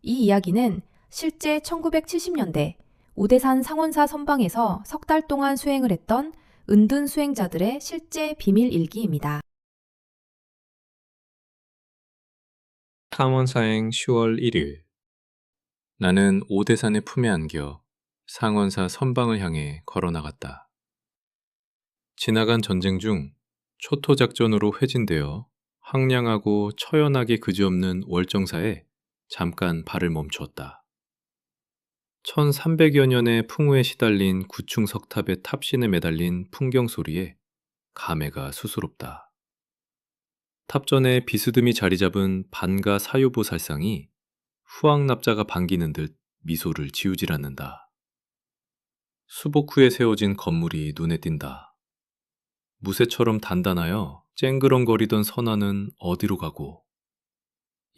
이 이야기는 실제 1970년대 오대산 상원사 선방에서 석 달 동안 수행을 했던 은둔 수행자들의 실제 비밀 일기입니다. 상원사행 10월 1일 나는 오대산의 품에 안겨 상원사 선방을 향해 걸어나갔다. 지나간 전쟁 중 초토작전으로 회진되어 황량하고 처연하게 그지없는 월정사에 잠깐 발을 멈추었다. 1300여 년의 풍우에 시달린 구층 석탑의 탑신에 매달린 풍경 소리에 감회가 수스롭다. 탑전에 비스듬히 자리 잡은 반가 사유보살상이 후황납자가 반기는 듯 미소를 지우질 않는다. 수복 후에 세워진 건물이 눈에 띈다. 무쇠처럼 단단하여 쨍그렁거리던 선화는 어디로 가고,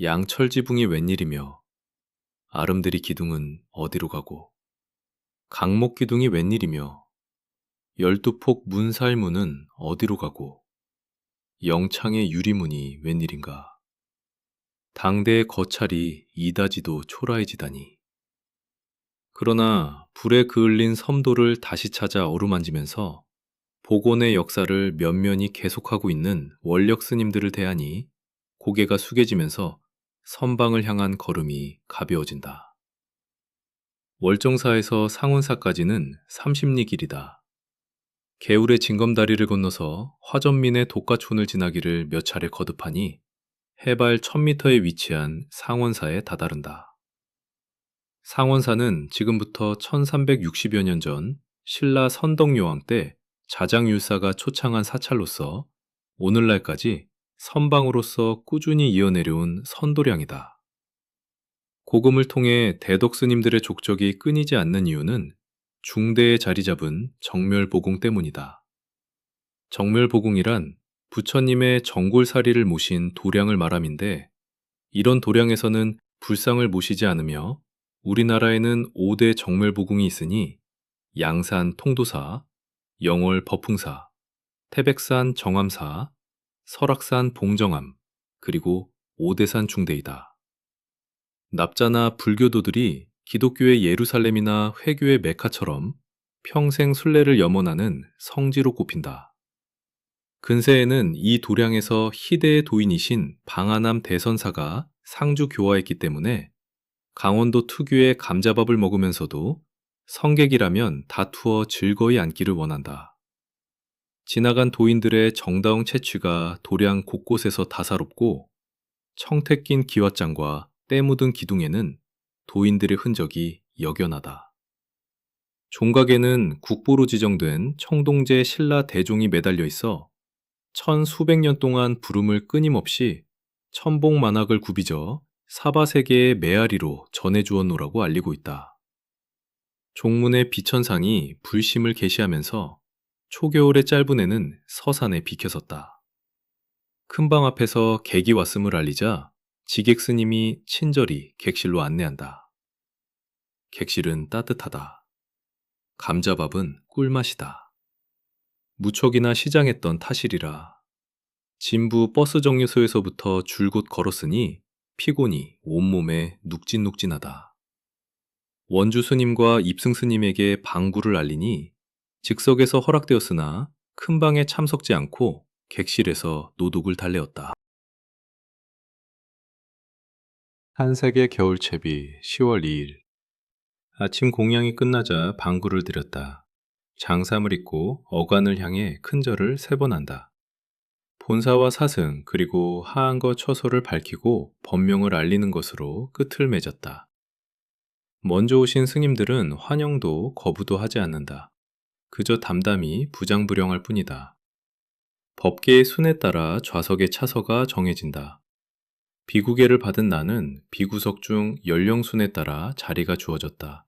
양철지붕이 웬일이며 아름드리 기둥은 어디로 가고, 강목 기둥이 웬일이며 12폭 문살문은 어디로 가고, 영창의 유리문이 웬일인가. 당대의 거찰이 이다지도 초라해지다니. 그러나 불에 그을린 섬도를 다시 찾아 어루만지면서 복원의 역사를 면면히 계속하고 있는 원력 스님들을 대하니 고개가 숙여지면서 선방을 향한 걸음이 가벼워진다. 월정사에서 상운사까지는 30리 길이다. 개울의 징검다리를 건너서 화전민의 독가촌을 지나기를 몇 차례 거듭하니 해발 1000m에 위치한 상원사에 다다른다. 상원사는 지금부터 1360여 년 전 신라 선덕요왕 때 자장율사가 초창한 사찰로서 오늘날까지 선방으로서 꾸준히 이어내려온 선도량이다. 고금을 통해 대덕 스님들의 족적이 끊이지 않는 이유는 중대에 자리 잡은 정멸보궁 때문이다. 정멸보궁이란 부처님의 정골사리를 모신 도량을 말함인데, 이런 도량에서는 불상을 모시지 않으며 우리나라에는 5대 정멸보궁이 있으니 양산 통도사, 영월 법풍사, 태백산 정암사, 설악산 봉정암, 그리고 오대산 중대이다. 납자나 불교도들이 기독교의 예루살렘이나 회교의 메카처럼 평생 순례를 염원하는 성지로 꼽힌다. 근세에는 이 도량에서 희대의 도인이신 방아남 대선사가 상주 교화했기 때문에 강원도 특유의 감자밥을 먹으면서도 성객이라면 다투어 즐거이 앉기를 원한다. 지나간 도인들의 정다운 채취가 도량 곳곳에서 다사롭고, 청택 낀 기왓장과 때 묻은 기둥에는 도인들의 흔적이 역연하다. 종각에는 국보로 지정된 청동제 신라 대종이 매달려 있어 천수백 년 동안 부름을 끊임없이 천복만학을 굽이져 사바세계의 메아리로 전해주었노라고 알리고 있다. 종문의 비천상이 불심을 계시하면서 초겨울의 짧은 해는 서산에 비켜섰다. 큰방 앞에서 객이 왔음을 알리자 지객 스님이 친절히 객실로 안내한다. 객실은 따뜻하다. 감자밥은 꿀맛이다. 무척이나 시장했던 타실이라 진부 버스 정류소에서부터 줄곧 걸었으니 피곤이 온몸에 눅진눅진하다. 원주 스님과 입승 스님에게 방구를 알리니 즉석에서 허락되었으나 큰 방에 참석지 않고 객실에서 노독을 달래었다. 한색의 겨울채비 10월 2일 아침 공양이 끝나자 방구를 드렸다. 장삼을 입고 어간을 향해 큰절을 3번 한다. 본사와 사승 그리고 하한거 처소를 밝히고 법명을 알리는 것으로 끝을 맺었다. 먼저 오신 스님들은 환영도 거부도 하지 않는다. 그저 담담히 부장부령할 뿐이다. 법계의 순에 따라 좌석의 차서가 정해진다. 비구계를 받은 나는 비구석 중 연령순에 따라 자리가 주어졌다.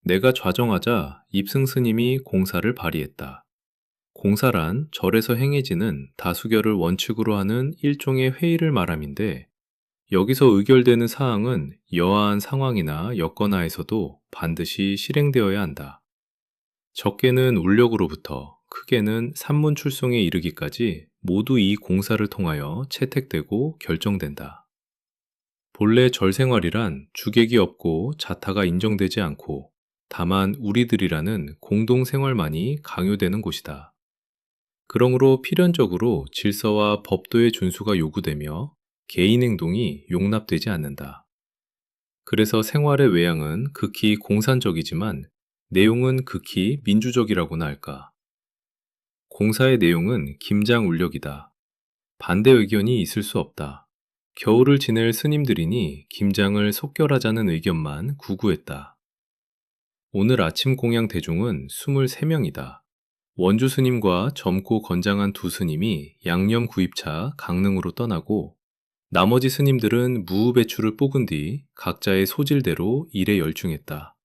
내가 좌정하자 입승 스님이 공사를 발휘했다. 공사란 절에서 행해지는 다수결을 원칙으로 하는 일종의 회의를 말함인데, 여기서 의결되는 사항은 여하한 상황이나 여건하에서도 반드시 실행되어야 한다. 적게는 울력으로부터 크게는 산문 출송에 이르기까지 모두 이 공사를 통하여 채택되고 결정된다. 본래 절생활이란 주객이 없고 자타가 인정되지 않고 다만 우리들이라는 공동생활만이 강요되는 곳이다. 그러므로 필연적으로 질서와 법도의 준수가 요구되며 개인 행동이 용납되지 않는다. 그래서 생활의 외양은 극히 공산적이지만 내용은 극히 민주적이라고나 할까. 공사의 내용은 김장울력이다. 반대 의견이 있을 수 없다. 겨울을 지낼 스님들이니 김장을 속결하자는 의견만 구구했다. 오늘 아침 공양 대중은 23명이다. 원주 스님과 젊고 건장한 두 스님이 양념 구입차 강릉으로 떠나고 나머지 스님들은 무우 배추를 뽀근 뒤 각자의 소질대로 일에 열중했다.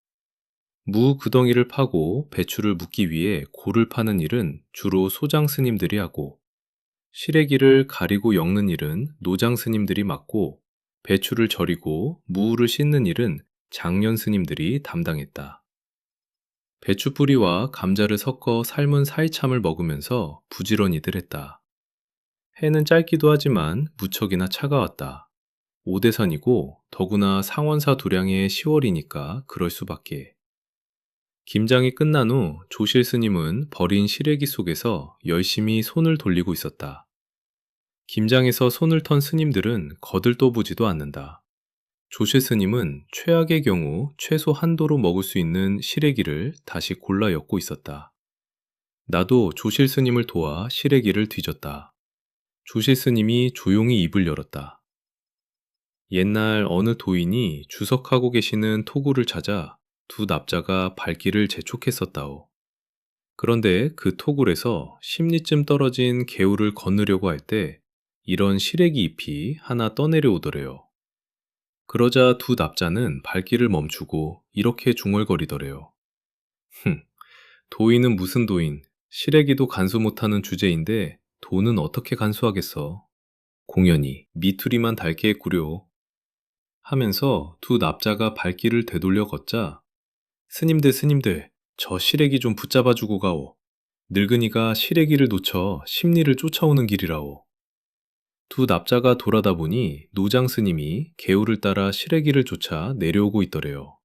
무 구덩이를 파고 배추를 묻기 위해 골을 파는 일은 주로 소장 스님들이 하고 시래기를 가리고 엮는 일은 노장 스님들이 맡고 배추를 절이고 무를 씻는 일은 장년 스님들이 담당했다. 배추뿌리와 감자를 섞어 삶은 사이참을 먹으면서 부지런히들 했다. 해는 짧기도 하지만 무척이나 차가웠다. 오대산이고 더구나 상원사 도량의 10월이니까 그럴 수밖에. 김장이 끝난 후 조실 스님은 버린 시래기 속에서 열심히 손을 돌리고 있었다. 김장에서 손을 턴 스님들은 거들떠보지도 않는다. 조실 스님은 최악의 경우 최소 한도로 먹을 수 있는 시래기를 다시 골라 엮고 있었다. 나도 조실 스님을 도와 시래기를 뒤졌다. 조실 스님이 조용히 입을 열었다. 옛날 어느 도인이 주석하고 계시는 토구를 찾아 두 납자가 발길을 재촉했었다오. 그런데 그 토굴에서 10리쯤 떨어진 개울을 건너려고 할 때 이런 시래기 잎이 하나 떠내려오더래요. 그러자 두 납자는 발길을 멈추고 이렇게 중얼거리더래요. 도인은 무슨 도인, 시래기도 간수 못하는 주제인데 도는 어떻게 간수하겠어. 공연히 미투리만 닳게 했구려. 하면서 두 납자가 발길을 되돌려 걷자 스님들, 저 시래기 좀 붙잡아주고 가오. 늙은이가 시래기를 놓쳐 심리를 쫓아오는 길이라오. 두 납자가 돌아다 보니 노장 스님이 개울을 따라 시래기를 쫓아 내려오고 있더래요.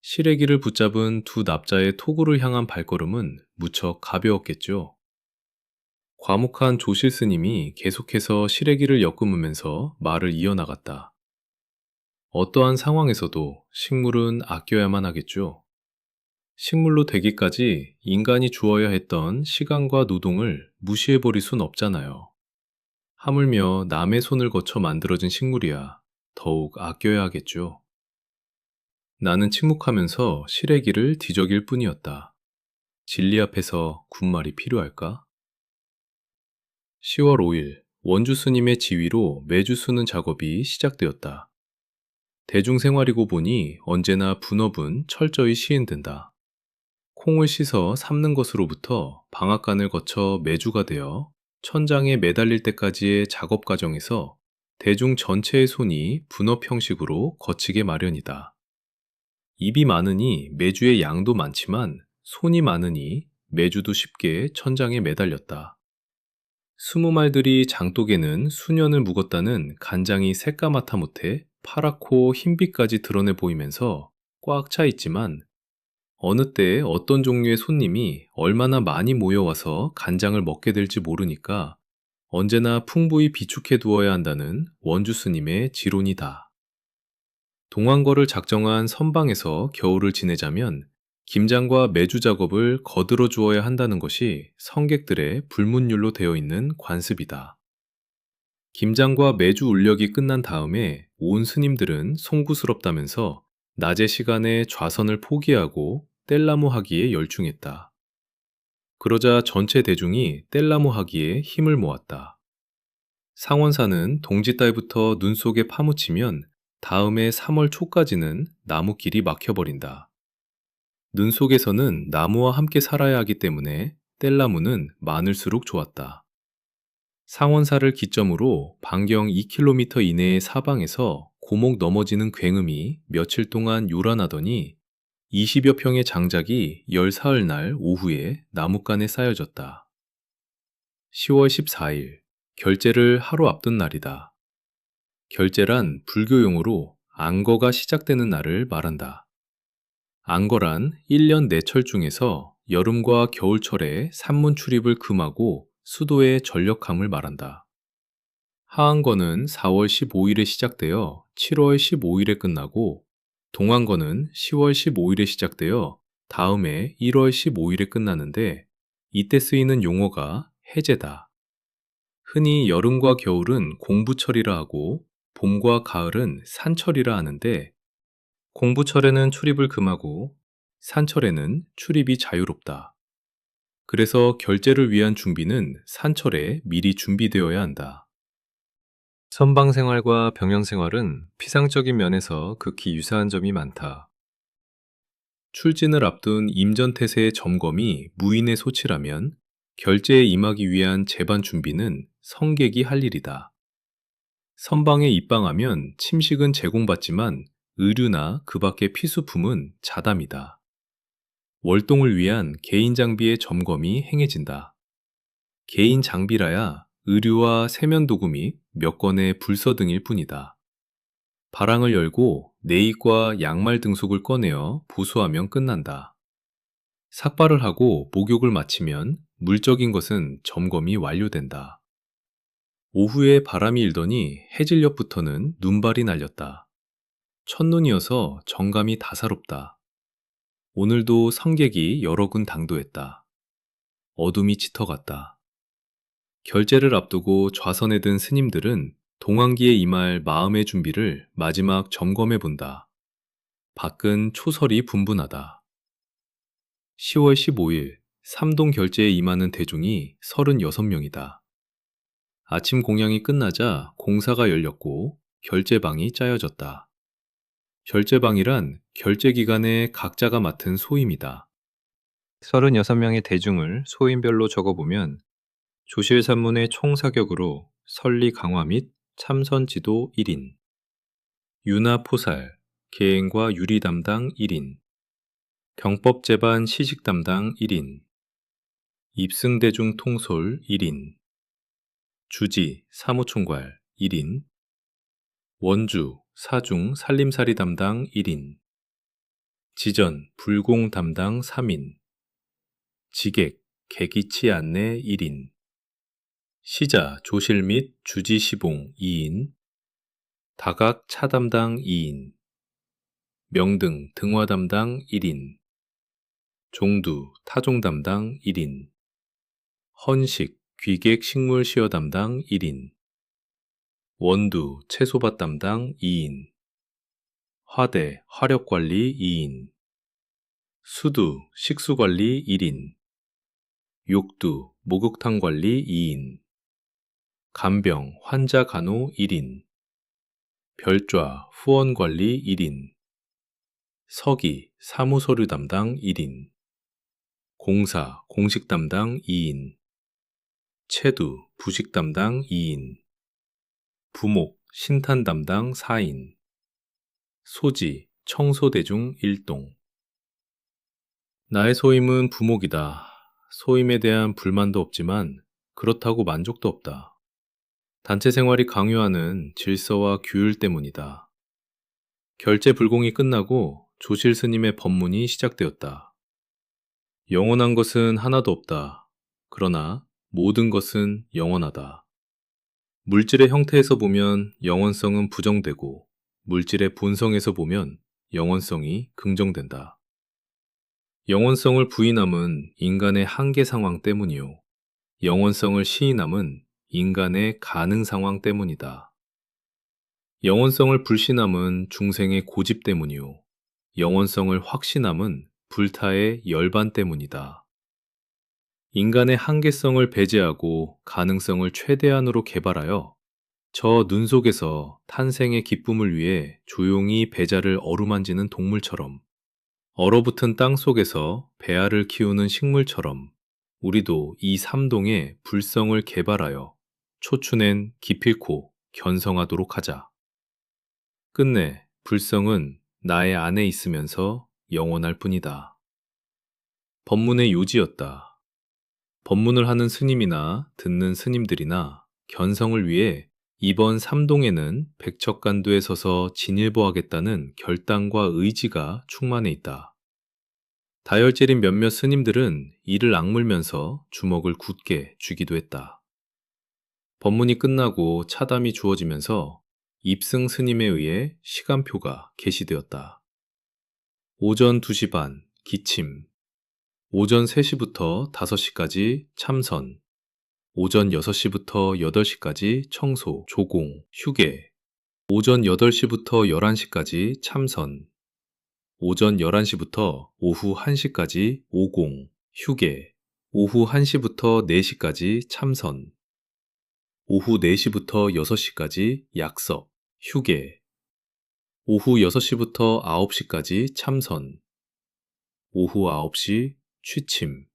시래기를 붙잡은 두 납자의 토구를 향한 발걸음은 무척 가벼웠겠죠. 과묵한 조실 스님이 계속해서 시래기를 엮으면서 말을 이어나갔다. 어떠한 상황에서도 식물은 아껴야만 하겠죠. 식물로 되기까지 인간이 주어야 했던 시간과 노동을 무시해버릴 순 없잖아요. 하물며 남의 손을 거쳐 만들어진 식물이야 더욱 아껴야 하겠죠. 나는 침묵하면서 시래기를 뒤적일 뿐이었다. 진리 앞에서 군말이 필요할까? 10월 5일, 원주 스님의 지휘로 매주 수는 작업이 시작되었다. 대중생활이고 보니 언제나 분업은 철저히 시행된다. 콩을 씻어 삶는 것으로부터 방앗간을 거쳐 매주가 되어 천장에 매달릴 때까지의 작업 과정에서 대중 전체의 손이 분업 형식으로 거치게 마련이다. 입이 많으니 매주의 양도 많지만 손이 많으니 매주도 쉽게 천장에 매달렸다. 20말들이 장독에는 수년을 묵었다는 간장이 새까맣다 못해 파랗고 흰빛까지 드러내 보이면서 꽉 차 있지만 어느 때 어떤 종류의 손님이 얼마나 많이 모여와서 간장을 먹게 될지 모르니까 언제나 풍부히 비축해 두어야 한다는 원주 스님의 지론이다. 동안거를 작정한 선방에서 겨울을 지내자면 김장과 매주 작업을 거들어 주어야 한다는 것이 성객들의 불문율로 되어 있는 관습이다. 김장과 매주 울력이 끝난 다음에 온 스님들은 송구스럽다면서 낮의 시간에 좌선을 포기하고 뗄나무 하기에 열중했다. 그러자 전체 대중이 뗄나무 하기에 힘을 모았다. 상원사는 동짓달부터 눈 속에 파묻히면 다음해 3월 초까지는 나무길이 막혀버린다. 눈 속에서는 나무와 함께 살아야 하기 때문에 뗄나무는 많을수록 좋았다. 상원사를 기점으로 반경 2km 이내의 사방에서 고목 넘어지는 굉음이 며칠 동안 요란하더니 20여 평의 장작이 열 사흘날 오후에 나뭇간에 쌓여졌다. 10월 14일, 결제를 하루 앞둔 날이다. 결제란 불교 용어로 안거가 시작되는 날을 말한다. 안거란 1년 내철 중에서 여름과 겨울철에 산문 출입을 금하고 수도의 전력함을 말한다. 하안거는 4월 15일에 시작되어 7월 15일에 끝나고, 동안거는 10월 15일에 시작되어 다음해 1월 15일에 끝나는데, 이때 쓰이는 용어가 해제다. 흔히 여름과 겨울은 공부철이라 하고 봄과 가을은 산철이라 하는데, 공부철에는 출입을 금하고 산철에는 출입이 자유롭다. 그래서 결제를 위한 준비는 산철에 미리 준비되어야 한다. 선방 생활과 병영 생활은 피상적인 면에서 극히 유사한 점이 많다. 출진을 앞둔 임전태세의 점검이 무인의 소치라면 결제에 임하기 위한 제반 준비는 성객이 할 일이다. 선방에 입방하면 침식은 제공받지만 의류나 그 밖의 필수품은 자담이다. 월동을 위한 개인 장비의 점검이 행해진다. 개인 장비라야 의류와 세면도구 및 몇 건의 불서 등일 뿐이다. 바랑을 열고 내익과 양말 등속을 꺼내어 보수하면 끝난다. 삭발을 하고 목욕을 마치면 물적인 것은 점검이 완료된다. 오후에 바람이 일더니 해질녘부터는 눈발이 날렸다. 첫눈이어서 정감이 다사롭다. 오늘도 성객이 여러 군 당도했다. 어둠이 짙어갔다. 결제를 앞두고 좌선에 든 스님들은 동안기에 임할 마음의 준비를 마지막 점검해 본다. 밖은 초설이 분분하다. 10월 15일 삼동 결제에 임하는 대중이 36명이다. 아침 공양이 끝나자 공사가 열렸고 결제방이 짜여졌다. 결제방이란 결제 기간에 각자가 맡은 소임이다. 36명의 대중을 소임별로 적어보면 조실 산문의 총 사격으로 설리 강화 및 참선 지도 1인, 유나 포살, 계행과 유리 담당 1인, 병법 재반 시식 담당 1인, 입승 대중 통솔 1인, 주지 사무총괄 1인, 원주 사중 살림살이 담당 1인, 지전 불공 담당 3인, 지객 계기치 안내 1인, 시자 조실 및 주지 시봉 2인, 다각 차 담당 2인, 명등 등화 담당 1인, 종두 타종 담당 1인, 헌식 귀객 식물 시어 담당 1인, 원두 채소밭 담당 2인, 화대 화력관리 2인, 수두 식수관리 1인, 욕두 목욕탕 관리 2인, 간병 환자 간호 1인, 별좌 후원 관리 1인, 서기 사무서류 담당 1인, 공사 공식 담당 2인, 채두 부식 담당 2인, 부목 신탄 담당 4인, 소지 청소 대중 1동. 나의 소임은 부목이다. 소임에 대한 불만도 없지만 그렇다고 만족도 없다. 단체 생활이 강요하는 질서와 규율 때문이다. 결제 불공이 끝나고 조실 스님의 법문이 시작되었다. 영원한 것은 하나도 없다. 그러나 모든 것은 영원하다. 물질의 형태에서 보면 영원성은 부정되고, 물질의 본성에서 보면 영원성이 긍정된다. 영원성을 부인함은 인간의 한계 상황 때문이요. 영원성을 시인함은 인간의 가능 상황 때문이다. 영원성을 불신함은 중생의 고집 때문이요. 영원성을 확신함은 불타의 열반 때문이다. 인간의 한계성을 배제하고 가능성을 최대한으로 개발하여 저 눈 속에서 탄생의 기쁨을 위해 조용히 배자를 어루만지는 동물처럼, 얼어붙은 땅 속에서 배알을 키우는 식물처럼 우리도 이 삼동의 불성을 개발하여 초춘엔 기필코 견성하도록 하자. 끝내 불성은 나의 안에 있으면서 영원할 뿐이다. 법문의 요지였다. 법문을 하는 스님이나 듣는 스님들이나 견성을 위해 이번 삼동에는 백척간도에 서서 진일보하겠다는 결단과 의지가 충만해 있다. 다혈질인 몇몇 스님들은 이를 악물면서 주먹을 굳게 쥐기도 했다. 법문이 끝나고 차담이 주어지면서 입승 스님에 의해 시간표가 게시되었다. 오전 2시 반 기침, 오전 3시부터 5시까지 참선, 오전 6시부터 8시까지 청소, 조공, 휴게, 오전 8시부터 11시까지 참선, 오전 11시부터 오후 1시까지 오공, 휴게, 오후 1시부터 4시까지 참선, 오후 4시부터 6시까지 약석, 휴게, 오후 6시부터 9시까지 참선, 오후 9시 취침,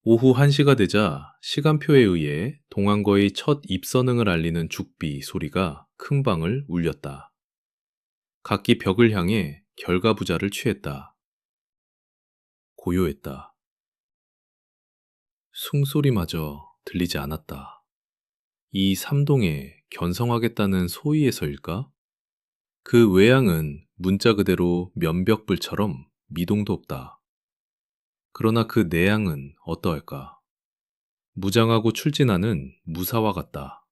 오후 1시가 되자 시간표에 의해 동안거의 첫 입선응을 알리는 죽비 소리가 큰 방을 울렸다. 각기 벽을 향해 결과부자를 취했다. 고요했다. 숭소리마저 들리지 않았다. 이 삼동에 견성하겠다는 소위에서일까? 그 외양은 문자 그대로 면벽불처럼 미동도 없다. 그러나 그 내양은 어떠할까? 무장하고 출진하는 무사와 같다.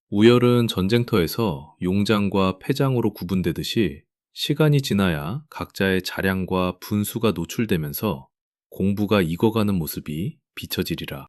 우열은 전쟁터에서 용장과 패장으로 구분되듯이 시간이 지나야 각자의 자량과 분수가 노출되면서 공부가 익어가는 모습이 비춰지리라.